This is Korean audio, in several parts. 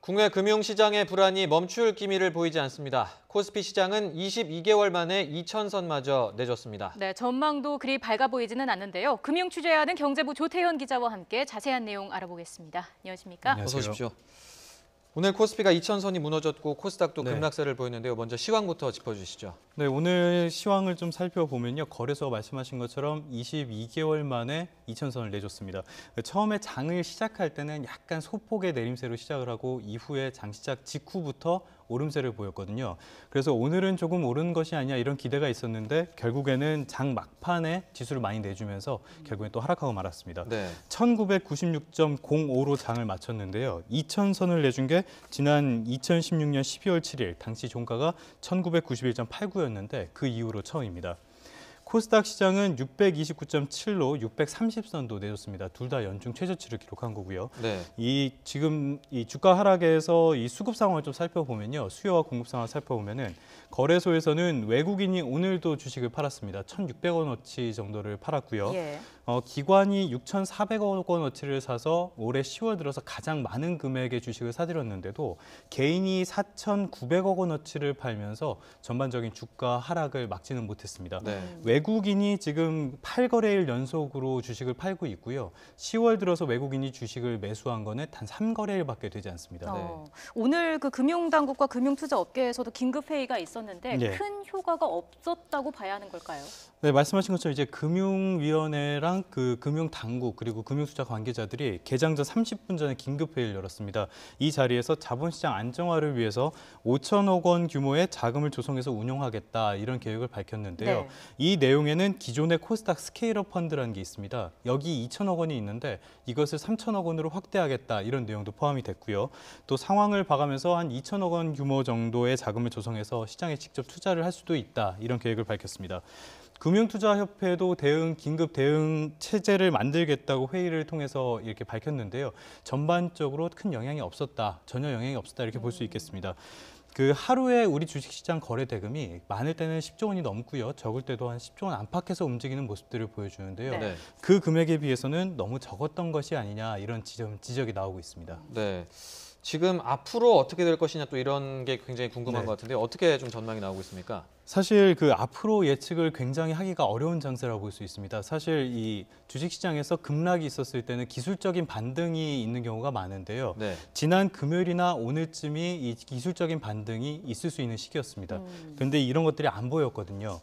국내 금융시장의 불안이 멈출 기미를 보이지 않습니다. 코스피 시장은 22개월 만에 2,000선마저 내줬습니다. 네, 전망도 그리 밝아 보이지는 않는데요. 금융 취재하는 경제부 조태현 기자와 함께 자세한 내용 알아보겠습니다. 안녕하십니까? 어서 안녕하세요. 오십시오. 오늘 코스피가 2,000선이 무너졌고 코스닥도 네. 급락세를 보이는데요. 먼저 시황부터 짚어주시죠. 네, 오늘 시황을 좀 살펴보면요. 거래소가 말씀하신 것처럼 22개월 만에 2,000선을 내줬습니다. 처음에 장을 시작할 때는 약간 소폭의 내림세로 시작을 하고 이후에 장 시작 직후부터 오름세를 보였거든요. 그래서 오늘은 조금 오른 것이 아니냐 이런 기대가 있었는데 결국에는 장 막판에 지수를 많이 내주면서 결국엔 또 하락하고 말았습니다. 네. 1996.05로 장을 마쳤는데요. 2,000선을 내준 게 지난 2016년 12월 7일 당시 종가가 1991.89였는데 그 이후로 처음입니다. 코스닥 시장은 629.7로 630선도 내줬습니다. 둘 다 연중 최저치를 기록한 거고요. 네. 지금 이 주가 하락에서 이 수급 상황을 좀 살펴보면요. 수요와 공급 상황을 살펴보면은 거래소에서는 외국인이 오늘도 주식을 팔았습니다. 1,600원어치 정도를 팔았고요. 예. 기관이 6,400억 원어치를 사서 올해 10월 들어서 가장 많은 금액의 주식을 사들였는데도 개인이 4,900억 원어치를 팔면서 전반적인 주가 하락을 막지는 못했습니다. 네. 외국인이 지금 8거래일 연속으로 주식을 팔고 있고요. 10월 들어서 외국인이 주식을 매수한 거는 단 3거래일밖에 되지 않습니다. 오늘 그 금융당국과 금융투자업계에서도 긴급회의가 있었는데 네. 큰 효과가 없었다고 봐야 하는 걸까요? 네, 말씀하신 것처럼 이제 금융위원회랑 그 금융당국 그리고 금융투자 관계자들이 개장 전 30분 전에 긴급회의를 열었습니다. 이 자리에서 자본시장 안정화를 위해서 5천억 원 규모의 자금을 조성해서 운용하겠다 이런 계획을 밝혔는데요. 네. 이 내용에는 기존의 코스닥 스케일업 펀드라는 게 있습니다. 여기 2천억 원이 있는데 이것을 3천억 원으로 확대하겠다 이런 내용도 포함이 됐고요. 또 상황을 봐가면서 한 2천억 원 규모 정도의 자금을 조성해서 시장에 직접 투자를 할 수도 있다 이런 계획을 밝혔습니다. 금융투자협회도 긴급 대응 체제를 만들겠다고 회의를 통해서 이렇게 밝혔는데요. 전반적으로 큰 영향이 없었다, 전혀 영향이 없었다 이렇게 볼 수 있겠습니다. 그 하루에 우리 주식시장 거래 대금이 많을 때는 10조 원이 넘고요. 적을 때도 한 10조 원 안팎에서 움직이는 모습들을 보여주는데요. 네. 네. 그 금액에 비해서는 너무 적었던 것이 아니냐 이런 지적이 나오고 있습니다. 네. 지금 앞으로 어떻게 될 것이냐 또 이런 게 굉장히 궁금한 네. 것 같은데 어떻게 좀 전망이 나오고 있습니까? 사실 그 앞으로 예측을 굉장히 하기가 어려운 장세라고 볼 수 있습니다. 사실 이 주식시장에서 급락이 있었을 때는 기술적인 반등이 있는 경우가 많은데요. 네. 지난 금요일이나 오늘쯤이 이 기술적인 반등이 있을 수 있는 시기였습니다. 그런데 이런 것들이 안 보였거든요.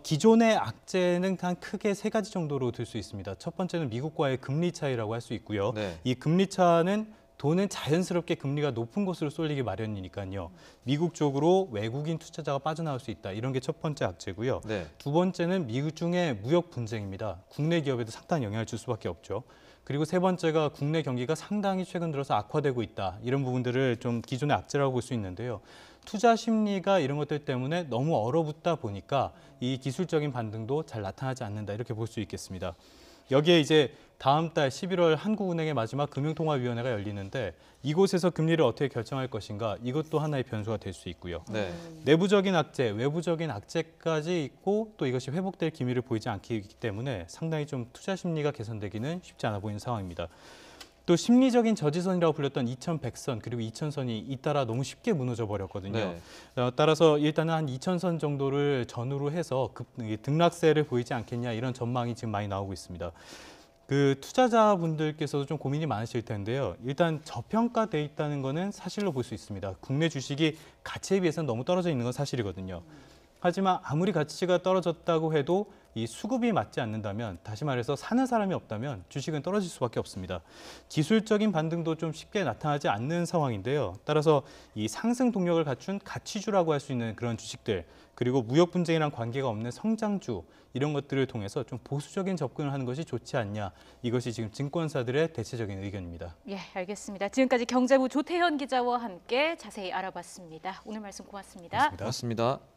기존의 악재는 한 크게 세 가지 정도로 들 수 있습니다. 첫 번째는 미국과의 금리 차이라고 할 수 있고요. 네. 이 금리 차는 돈은 자연스럽게 금리가 높은 곳으로 쏠리기 마련이니까요. 미국 쪽으로 외국인 투자자가 빠져나올 수 있다. 이런 게 첫 번째 악재고요. 네. 두 번째는 미국 중의 무역 분쟁입니다. 국내 기업에도 상당히 영향을 줄 수밖에 없죠. 그리고 세 번째가 국내 경기가 상당히 최근 들어서 악화되고 있다. 이런 부분들을 좀 기존의 악재라고 볼 수 있는데요. 투자 심리가 이런 것들 때문에 너무 얼어붙다 보니까 이 기술적인 반등도 잘 나타나지 않는다. 이렇게 볼 수 있겠습니다. 여기에 이제 다음 달 11월 한국은행의 마지막 금융통화위원회가 열리는데 이곳에서 금리를 어떻게 결정할 것인가 이것도 하나의 변수가 될 수 있고요. 네. 내부적인 악재, 외부적인 악재까지 있고 또 이것이 회복될 기미를 보이지 않기 때문에 상당히 좀 투자 심리가 개선되기는 쉽지 않아 보이는 상황입니다. 또 심리적인 저지선이라고 불렸던 2100선 그리고 2000선이 잇따라 너무 쉽게 무너져 버렸거든요. 네. 따라서 일단은 한 2000선 정도를 전후로 해서 등락세를 보이지 않겠냐 이런 전망이 지금 많이 나오고 있습니다. 그 투자자분들께서도 좀 고민이 많으실 텐데요. 일단 저평가돼 있다는 거는 사실로 볼 수 있습니다. 국내 주식이 가치에 비해서는 너무 떨어져 있는 건 사실이거든요. 하지만 아무리 가치가 떨어졌다고 해도 이 수급이 맞지 않는다면 다시 말해서 사는 사람이 없다면 주식은 떨어질 수밖에 없습니다. 기술적인 반등도 좀 쉽게 나타나지 않는 상황인데요. 따라서 이 상승 동력을 갖춘 가치주라고 할 수 있는 그런 주식들 그리고 무역 분쟁이랑 관계가 없는 성장주 이런 것들을 통해서 좀 보수적인 접근을 하는 것이 좋지 않냐. 이것이 지금 증권사들의 대체적인 의견입니다. 예, 알겠습니다. 지금까지 경제부 조태현 기자와 함께 자세히 알아봤습니다. 오늘 말씀 고맙습니다. 고맙습니다. 맞습니다.